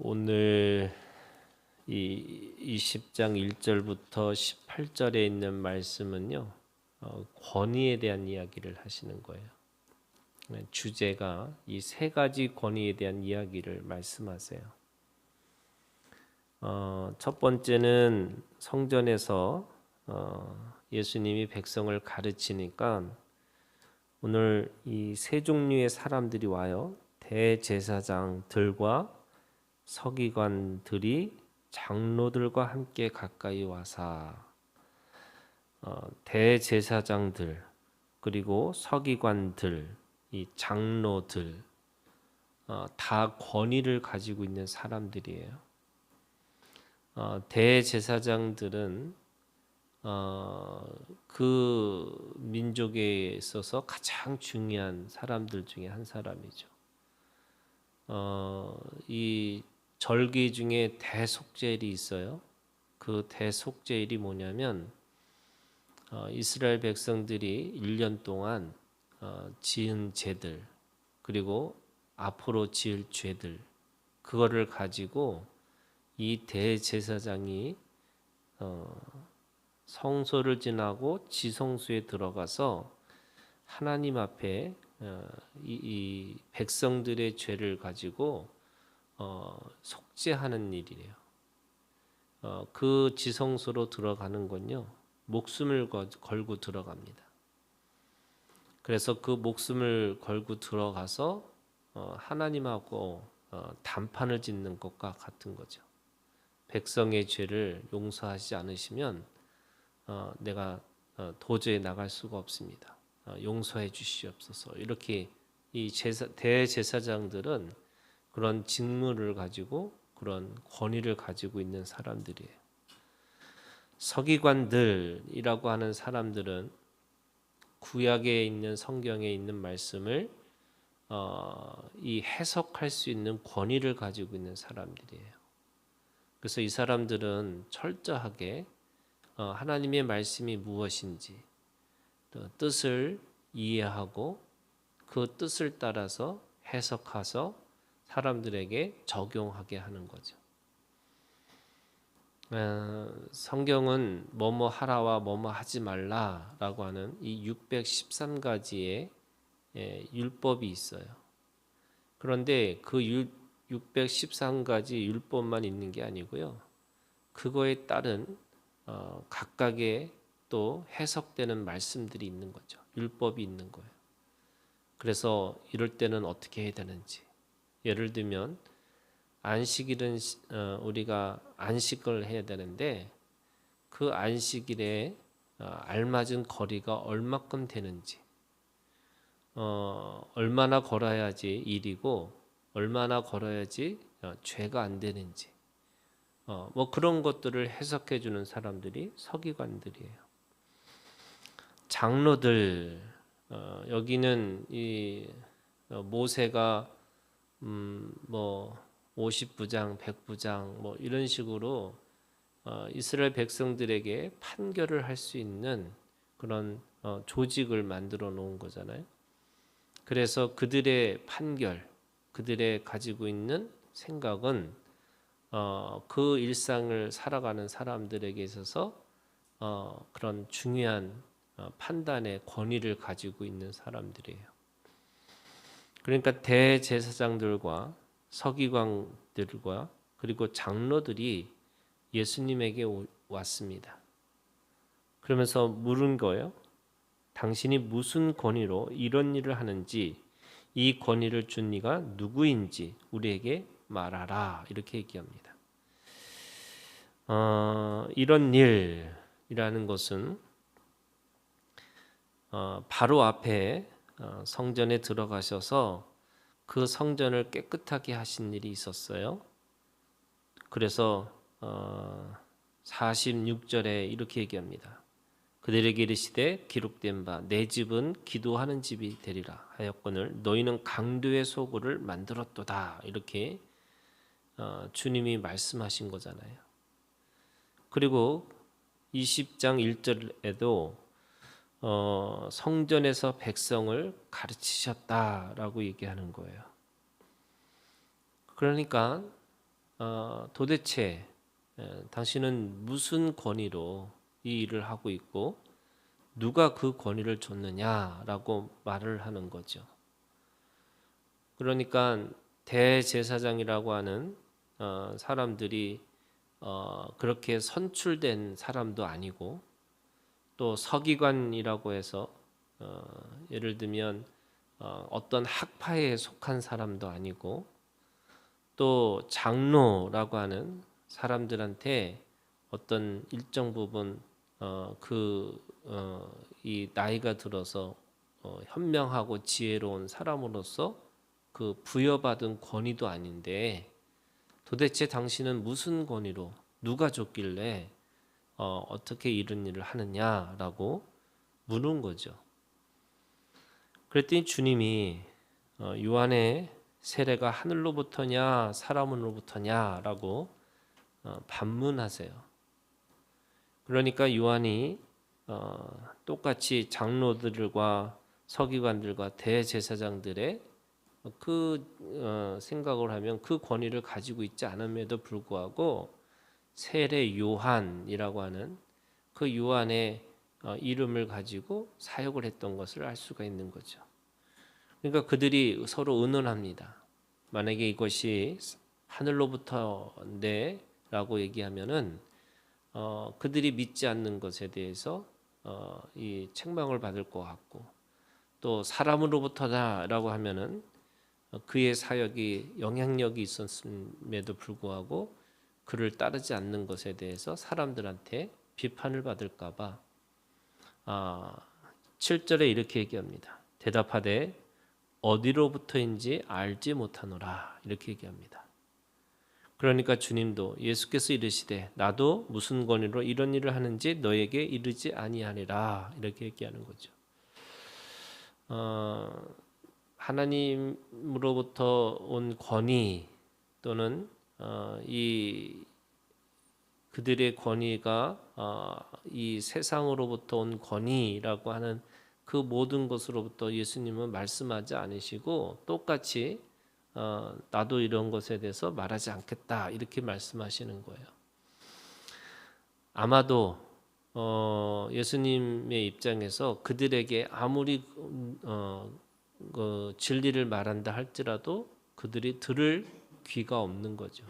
오늘 이 20장 1절부터 18절에 있는 말씀은요, 권위에 대한 이야기를 하시는 거예요. 주제가 이 세 가지 권위에 대한 이야기를 말씀하세요. 첫 번째는 성전에서 예수님이 백성을 가르치니까 오늘 이 세 종류의 사람들이 와요. 대제사장들과 서기관들이 장로들과 함께 가까이 와서 대제사장들 그리고 서기관들, 이 장로들 다 권위를 가지고 있는 사람들이에요. 대제사장들은 그 민족에 있어서 가장 중요한 사람들 중에 한 사람이죠. 이 절기 중에 대속죄일이 있어요. 그 대속죄일이 뭐냐면 이스라엘 백성들이 1년 동안 지은 죄들 그리고 앞으로 지을 죄들 그거를 가지고 이 대제사장이 성소를 지나고 지성소에 들어가서 하나님 앞에 이 백성들의 죄를 가지고 속죄하는 일이에요. 그 지성소로 들어가는 건요, 목숨을 걸고 들어갑니다. 그래서 그 목숨을 걸고 들어가서 하나님하고 단판을 짓는 것과 같은 거죠. 백성의 죄를 용서하지 않으시면 내가 도저히 나갈 수가 없습니다. 용서해 주시옵소서. 이렇게 이 대제사장들은 그런 직무를 가지고 그런 권위를 가지고 있는 사람들이에요. 서기관들이라고 하는 사람들은 구약에 있는 성경에 있는 말씀을 이 해석할 수 있는 권위를 가지고 있는 사람들이에요. 그래서 이 사람들은 철저하게 하나님의 말씀이 무엇인지 뜻을 이해하고 그 뜻을 따라서 해석해서 사람들에게 적용하게 하는 거죠. 성경은 뭐뭐 하라와 뭐뭐 하지 말라라고 하는 이 613가지의 율법이 있어요. 그런데 그 613가지 율법만 있는 게 아니고요. 그거에 따른 각각의 또 해석되는 말씀들이 있는 거죠. 율법이 있는 거예요. 그래서 이럴 때는 어떻게 해야 되는지. 예를 들면 안식일은 우리가 안식을 해야 되는데 그 안식일에 알맞은 거리가 얼마큼 되는지, 얼마나 걸어야지 일이고 얼마나 걸어야지 죄가 안 되는지, 뭐 그런 것들을 해석해 주는 사람들이 서기관들이에요. 장로들, 여기는 이 모세가 뭐 50부장, 100부장 뭐 이런 식으로 이스라엘 백성들에게 판결을 할 수 있는 그런 조직을 만들어 놓은 거잖아요. 그래서 그들의 판결, 그들의 가지고 있는 생각은 그 일상을 살아가는 사람들에게 있어서 그런 중요한 판단의 권위를 가지고 있는 사람들이에요. 그러니까 대제사장들과 서기관들과 그리고 장로들이 예수님에게 왔습니다. 그러면서 물은 거예요. 당신이 무슨 권위로 이런 일을 하는지, 이 권위를 준 이가 누구인지 우리에게 말하라. 이렇게 얘기합니다. 이런 일이라는 것은 바로 앞에 성전에 들어가셔서 그 성전을 깨끗하게 하신 일이 있었어요. 그래서 46절에 이렇게 얘기합니다. 그들에게 이르시되 기록된 바 내 집은 기도하는 집이 되리라 하였거늘 너희는 강도의 소굴을 만들었도다. 이렇게 주님이 말씀하신 거잖아요. 그리고 20장 1절에도 성전에서 백성을 가르치셨다라고 얘기하는 거예요. 그러니까 도대체 당신은 무슨 권위로 이 일을 하고 있고 누가 그 권위를 줬느냐라고 말을 하는 거죠. 그러니까 대제사장이라고 하는 사람들이 그렇게 선출된 사람도 아니고, 또 서기관이라고 해서 예를 들면 어떤 학파에 속한 사람도 아니고, 또 장로라고 하는 사람들한테 어떤 일정 부분 이 나이가 들어서 현명하고 지혜로운 사람으로서 그 부여받은 권위도 아닌데, 도대체 당신은 무슨 권위로 누가 줬길래 어떻게 이런 일을 하느냐라고 묻는 거죠. 그랬더니 주님이 요한의 세례가 하늘로부터냐 사람으로부터냐라고 반문하세요. 그러니까 요한이 똑같이 장로들과 서기관들과 대제사장들의 생각을 하면 그 권위를 가지고 있지 않음에도 불구하고 세례 요한이라고 하는 그 요한의 이름을 가지고 사역을 했던 것을 알 수가 있는 거죠. 그러니까 그들이 서로 의논합니다. 만약에 이것이 하늘로부터인데라고 얘기하면은 그들이 믿지 않는 것에 대해서 이 책망을 받을 것 같고, 또 사람으로부터다라고 하면은 그의 사역이 영향력이 있었음에도 불구하고 그를 따르지 않는 것에 대해서 사람들한테 비판을 받을까봐 7절에 이렇게 얘기합니다. 대답하되 어디로부터인지 알지 못하노라, 이렇게 얘기합니다. 그러니까 주님도 예수께서 이르시되 나도 무슨 권위로 이런 일을 하는지 너에게 이르지 아니하리라, 이렇게 얘기하는 거죠. 하나님으로부터 온 권위 또는 이 그들의 권위가 이 세상으로부터 온 권위라고 하는 그 모든 것으로부터 예수님은 말씀하지 않으시고, 똑같이 나도 이런 것에 대해서 말하지 않겠다, 이렇게 말씀하시는 거예요. 아마도 예수님의 입장에서 그들에게 아무리 그 진리를 말한다 할지라도 그들이 들을 귀가 없는 거죠.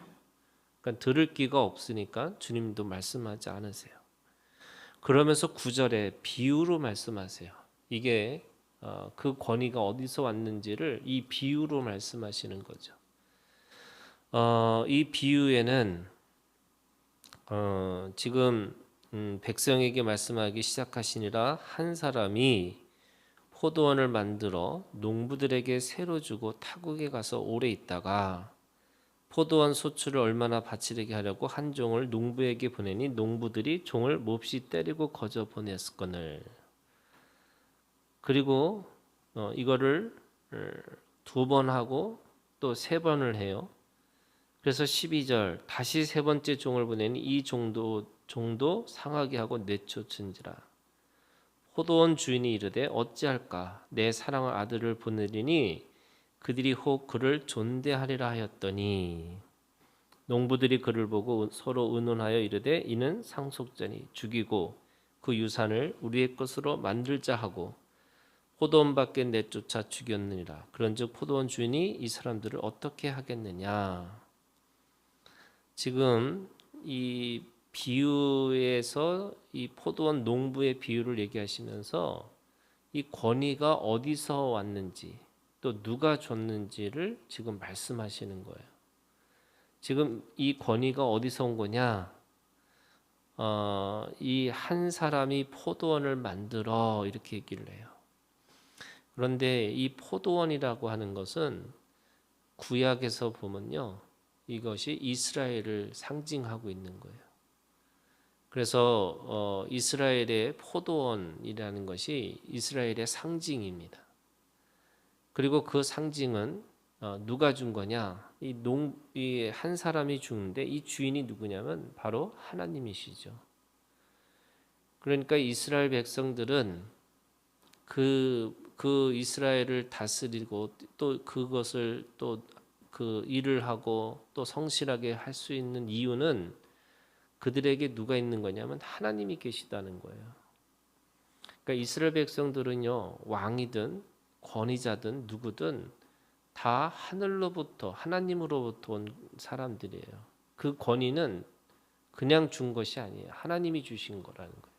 그러니까 들을 귀가 없으니까 주님도 말씀하지 않으세요. 그러면서 9절에 비유로 말씀하세요. 이게 그 권위가 어디서 왔는지를 이 비유로 말씀하시는 거죠. 이 비유에는 지금 백성에게 말씀하기 시작하시니라 한 사람이 포도원을 만들어 농부들에게 새로 주고 타국에 가서 오래 있다가 포도원 소출을 얼마나 바치게 하려고 한 종을 농부에게 보내니 농부들이 종을 몹시 때리고 거저 보냈거늘. 그리고 이거를 2번 하고 또 3번을 해요. 그래서 12절 다시 3번째 종을 보내니 이 종도 상하게 하고 내쫓은지라. 포도원 주인이 이르되 어찌할까 내 사랑할 아들을 보내리니 그들이 혹 그를 존대하리라 하였더니, 농부들이 그를 보고 서로 의논하여 이르되 이는 상속자니 죽이고 그 유산을 우리의 것으로 만들자 하고 포도원 밖에 내쫓아 죽였느니라. 그런즉 포도원 주인이 이 사람들을 어떻게 하겠느냐. 지금 이 비유에서 이 포도원 농부의 비유를 얘기하시면서 이 권위가 어디서 왔는지 또 누가 줬는지를 지금 말씀하시는 거예요. 지금 이 권위가 어디서 온 거냐? 이 한 사람이 포도원을 만들어, 이렇게 얘기를 해요. 그런데 이 포도원이라고 하는 것은 구약에서 보면요, 이것이 이스라엘을 상징하고 있는 거예요. 그래서 이스라엘의 포도원이라는 것이 이스라엘의 상징입니다. 그리고 그 상징은 누가 준 거냐? 이 한 사람이 주는데 이 주인이 누구냐면 바로 하나님이시죠. 그러니까 이스라엘 백성들은 그 이스라엘을 다스리고 또 그것을 또 그 일을 하고 또 성실하게 할 수 있는 이유는 그들에게 누가 있는 거냐면 하나님이 계시다는 거예요. 그러니까 이스라엘 백성들은요, 왕이든 권위자든 누구든 다 하늘로부터 하나님으로부터 온 사람들이에요. 그 권위는 그냥 준 것이 아니에요. 하나님이 주신 거라는 거예요.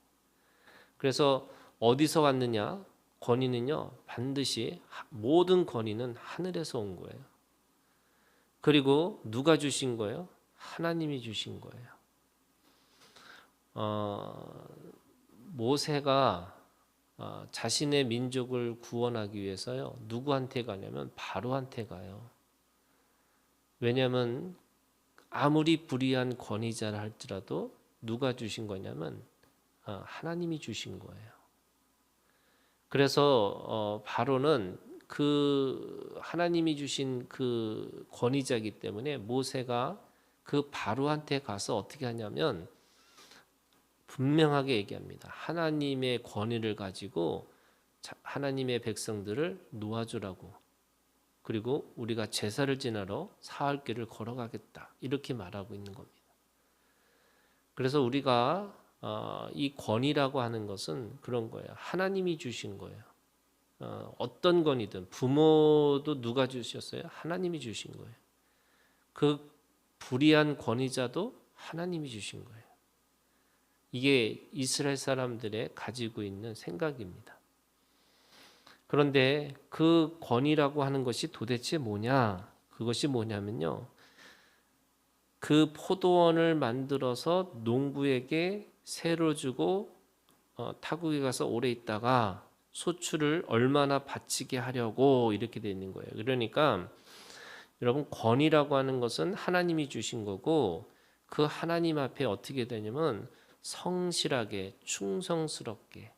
그래서 어디서 왔느냐? 권위는요, 반드시 모든 권위는 하늘에서 온 거예요. 그리고 누가 주신 거예요? 하나님이 주신 거예요. 모세가 자신의 민족을 구원하기 위해서요, 누구한테 가냐면 바로한테 가요. 왜냐하면 아무리 불의한 권위자라 할지라도 누가 주신 거냐면 하나님이 주신 거예요. 그래서 바로는 그 하나님이 주신 그 권위자이기 때문에 모세가 그 바로한테 가서 어떻게 하냐면 분명하게 얘기합니다. 하나님의 권위를 가지고 하나님의 백성들을 놓아주라고, 그리고 우리가 제사를 지내러 사흘 길을 걸어가겠다, 이렇게 말하고 있는 겁니다. 그래서 우리가 이 권위라고 하는 것은 그런 거예요. 하나님이 주신 거예요. 어떤 권위든 부모도 누가 주셨어요? 하나님이 주신 거예요. 그 불의한 권위자도 하나님이 주신 거예요. 이게 이스라엘 사람들의 가지고 있는 생각입니다. 그런데 그 권위라고 하는 것이 도대체 뭐냐? 그것이 뭐냐면요, 그 포도원을 만들어서 농부에게 새로 주고 타국에 가서 오래 있다가 소출을 얼마나 바치게 하려고 이렇게 되어 있는 거예요. 그러니까 여러분, 권위라고 하는 것은 하나님이 주신 거고, 그 하나님 앞에 어떻게 되냐면 성실하게 충성스럽게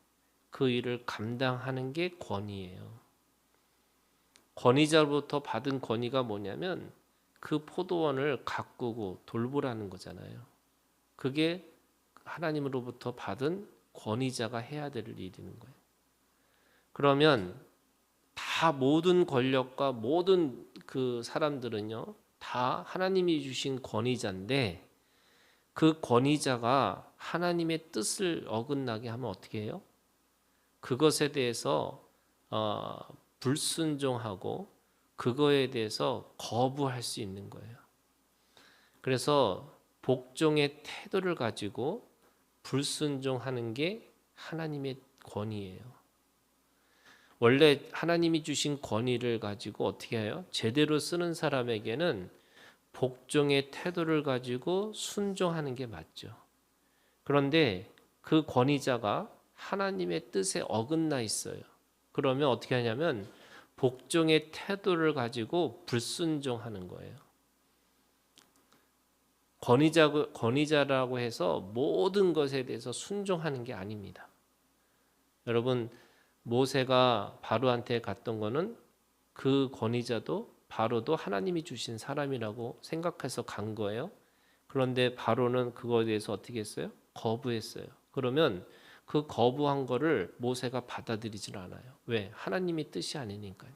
그 일을 감당하는 게 권위예요. 권위자로부터 받은 권위가 뭐냐면 그 포도원을 가꾸고 돌보라는 거잖아요. 그게 하나님으로부터 받은 권위자가 해야 될 일인 거예요. 그러면 다 모든 권력과 모든 그 사람들은요, 다 하나님이 주신 권위자인데 그 권위자가 하나님의 뜻을 어긋나게 하면 어떻게 해요? 그것에 대해서 불순종하고 그거에 대해서 거부할 수 있는 거예요. 그래서 복종의 태도를 가지고 불순종하는 게 하나님의 권위예요. 원래 하나님이 주신 권위를 가지고 어떻게 해요? 제대로 쓰는 사람에게는 복종의 태도를 가지고 순종하는 게 맞죠. 그런데 그 권위자가 하나님의 뜻에 어긋나 있어요. 그러면 어떻게 하냐면 복종의 태도를 가지고 불순종하는 거예요. 권위자라고 해서 모든 것에 대해서 순종하는 게 아닙니다. 여러분, 모세가 바로한테 갔던 거는 그 권위자도 바로도 하나님이 주신 사람이라고 생각해서 간 거예요. 그런데 바로는 그거에 대해서 어떻게 했어요? 거부했어요. 그러면 그 거부한 거를 모세가 받아들이질 않아요. 왜? 하나님의 뜻이 아니니까요.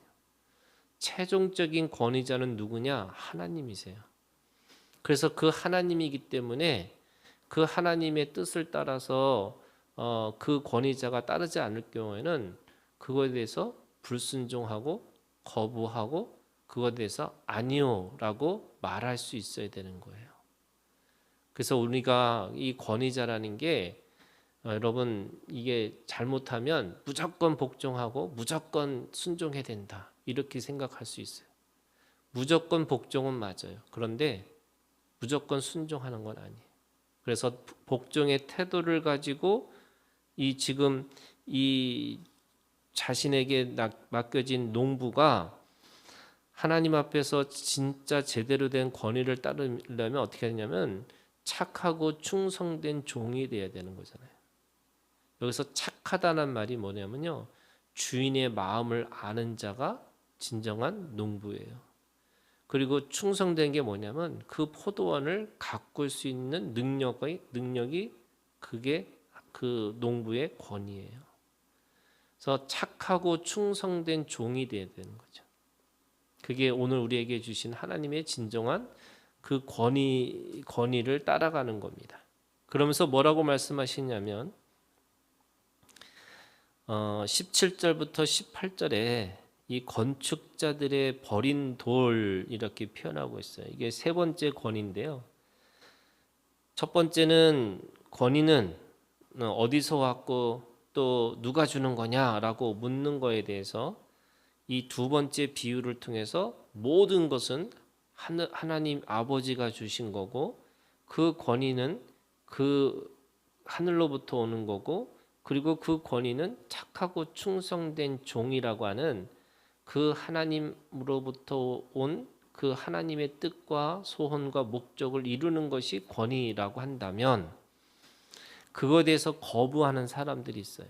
최종적인 권위자는 누구냐? 하나님이세요. 그래서 그 하나님이기 때문에 그 하나님의 뜻을 따라서 그 권위자가 따르지 않을 경우에는 그거에 대해서 불순종하고 거부하고 그거에 대해서 아니요라고 말할 수 있어야 되는 거예요. 그래서 우리가 이 권위자라는 게 여러분, 이게 잘못하면 무조건 복종하고 무조건 순종해야 된다, 이렇게 생각할 수 있어요. 무조건 복종은 맞아요. 그런데 무조건 순종하는 건 아니에요. 그래서 복종의 태도를 가지고 지금 이 자신에게 맡겨진 농부가 하나님 앞에서 진짜 제대로 된 권위를 따르려면 어떻게 하냐면 착하고 충성된 종이 돼야 되는 거잖아요. 여기서 착하다는 말이 뭐냐면요, 주인의 마음을 아는 자가 진정한 농부예요. 그리고 충성된 게 뭐냐면 그 포도원을 가꿀 수 있는 능력이 그게 그 농부의 권위예요. 그래서 착하고 충성된 종이 돼야 되는 거죠. 그게 오늘 우리에게 주신 하나님의 진정한 그 권위를 따라가는 겁니다. 그러면서 뭐라고 말씀하시냐면 17절부터 18절에 이 건축자들의 버린 돌 이렇게 표현하고 있어요. 이게 세 번째 권위인데요. 첫 번째는 권위는 어디서 왔고 또 누가 주는 거냐라고 묻는 거에 대해서 이 두 번째 비유를 통해서 모든 것은 하나님 아버지가 주신 거고 그 권위는 그 하늘로부터 오는 거고 그리고 그 권위는 착하고 충성된 종이라고 하는 그 하나님으로부터 온 그 하나님의 뜻과 소원과 목적을 이루는 것이 권위라고 한다면 그거에 대해서 거부하는 사람들이 있어요.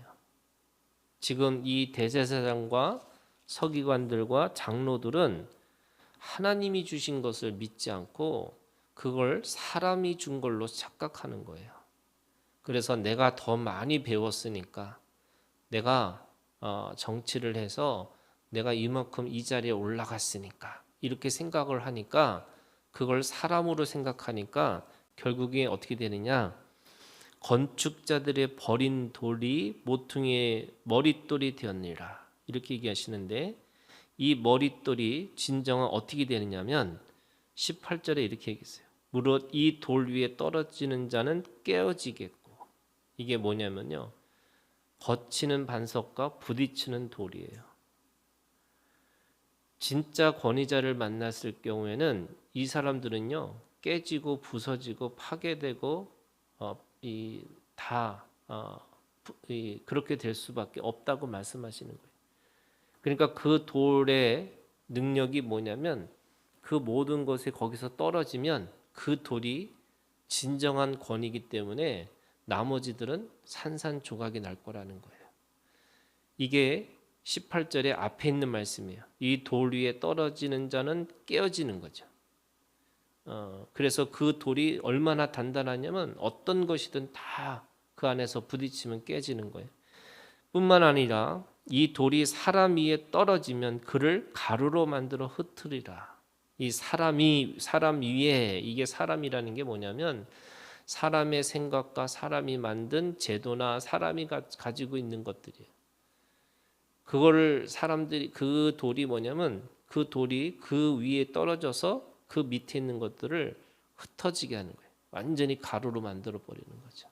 지금 이 대제사장과 서기관들과 장로들은 하나님이 주신 것을 믿지 않고 그걸 사람이 준 걸로 착각하는 거예요. 그래서 내가 더 많이 배웠으니까 내가 정치를 해서 내가 이만큼 이 자리에 올라갔으니까 이렇게 생각을 하니까 그걸 사람으로 생각하니까 결국에 어떻게 되느냐, 건축자들의 버린 돌이 모퉁이의 머릿돌이 되었느니라 이렇게 얘기하시는데 이 머릿돌이 진정한 어떻게 되느냐면 18절에 이렇게 얘기했어요. 무릇 이 돌 위에 떨어지는 자는 깨어지겠고, 이게 뭐냐면요, 거치는 반석과 부딪히는 돌이에요. 진짜 권위자를 만났을 경우에는 이 사람들은요 깨지고 부서지고 파괴되고 그렇게 될 수밖에 없다고 말씀하시는 거예요. 그러니까 그 돌의 능력이 뭐냐면 그 모든 것이 거기서 떨어지면 그 돌이 진정한 권위이기 때문에 나머지들은 산산조각이 날 거라는 거예요. 이게 18절에 앞에 있는 말씀이에요. 이 돌 위에 떨어지는 자는 깨어지는 거죠. 그래서 그 돌이 얼마나 단단하냐면 어떤 것이든 다 그 안에서 부딪히면 깨지는 거예요. 뿐만 아니라 이 돌이 사람 위에 떨어지면 그를 가루로 만들어 흩으리라. 이 사람 위에, 이게 사람이라는 게 뭐냐면 사람의 생각과 사람이 만든 제도나 사람이 가지고 있는 것들이에요. 그거를 사람들이, 그 돌이 뭐냐면 그 돌이 그 위에 떨어져서 그 밑에 있는 것들을 흩어지게 하는 거예요. 완전히 가루로 만들어 버리는 거죠.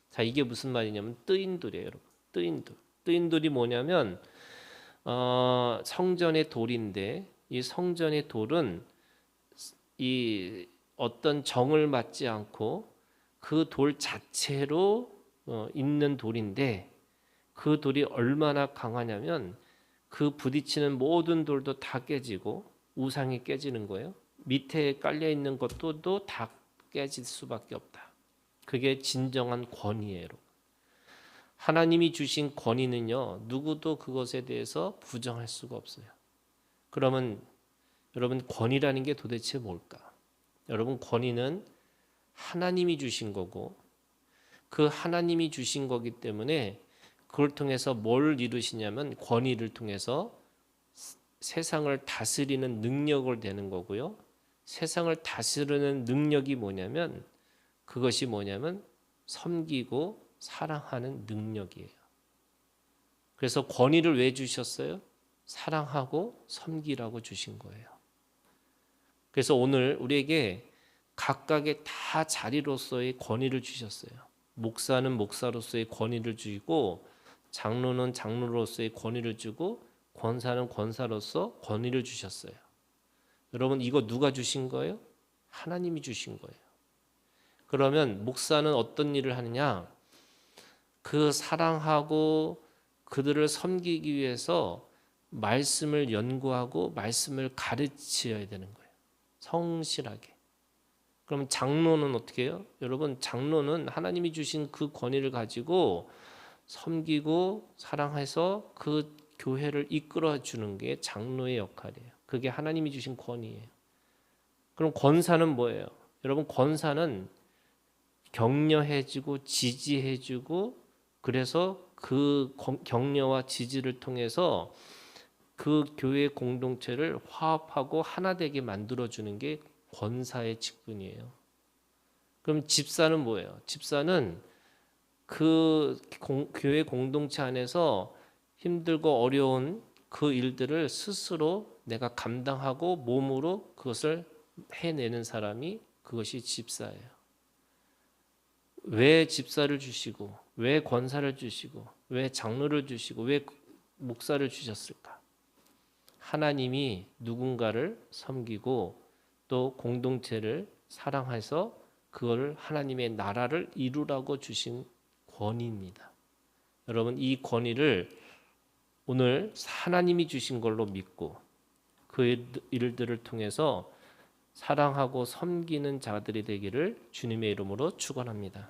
자, 이게 무슨 말이냐면 뜨인 돌이에요, 여러분. 뜨인 돌. 뜨인 돌이 뭐냐면 성전의 돌인데 이 성전의 돌은 이 어떤 정을 맞지 않고 그 돌 자체로 있는 돌인데 그 돌이 얼마나 강하냐면 그 부딪히는 모든 돌도 다 깨지고 우상이 깨지는 거예요. 밑에 깔려 있는 것도 다 깨질 수밖에 없다. 그게 진정한 권위예요. 하나님이 주신 권위는요, 누구도 그것에 대해서 부정할 수가 없어요. 그러면 여러분, 권위라는 게 도대체 뭘까? 여러분, 권위는 하나님이 주신 거고 그 하나님이 주신 거기 때문에 그걸 통해서 뭘 이루시냐면 권위를 통해서 세상을 다스리는 능력을 내는 거고요. 세상을 다스리는 능력이 뭐냐면 그것이 뭐냐면 섬기고 사랑하는 능력이에요. 그래서 권위를 왜 주셨어요? 사랑하고 섬기라고 주신 거예요. 그래서 오늘 우리에게 각각의 다 자리로서의 권위를 주셨어요. 목사는 목사로서의 권위를 주시고 장로는 장로로서의 권위를 주고 권사는 권사로서 권위를 주셨어요. 여러분, 이거 누가 주신 거예요? 하나님이 주신 거예요. 그러면 목사는 어떤 일을 하느냐? 그 사랑하고 그들을 섬기기 위해서 말씀을 연구하고 말씀을 가르쳐야 되는 거예요. 성실하게. 그럼 장로는 어떻게 해요? 여러분, 장로는 하나님이 주신 그 권위를 가지고 섬기고 사랑해서 그 교회를 이끌어 주는 게 장로의 역할이에요. 그게 하나님이 주신 권위예요. 그럼 권사는 뭐예요? 여러분, 권사는 격려해주고 지지해주고 그래서 그 격려와 지지를 통해서 그 교회 공동체를 화합하고 하나 되게 만들어 주는 게 권사의 직분이에요. 그럼 집사는 뭐예요? 집사는 그 교회 공동체 안에서 힘들고 어려운 그 일들을 스스로 내가 감당하고 몸으로 그것을 해내는 사람이 그것이 집사예요. 왜 집사를 주시고 왜 권사를 주시고 왜 장로를 주시고 왜 목사를 주셨을까? 하나님이 누군가를 섬기고 또 공동체를 사랑해서 그걸 하나님의 나라를 이루라고 주신 권위입니다. 여러분 이 권위를 오늘 하나님이 주신 걸로 믿고 그 일들을 통해서 사랑하고 섬기는 자들이 되기를 주님의 이름으로 축원합니다.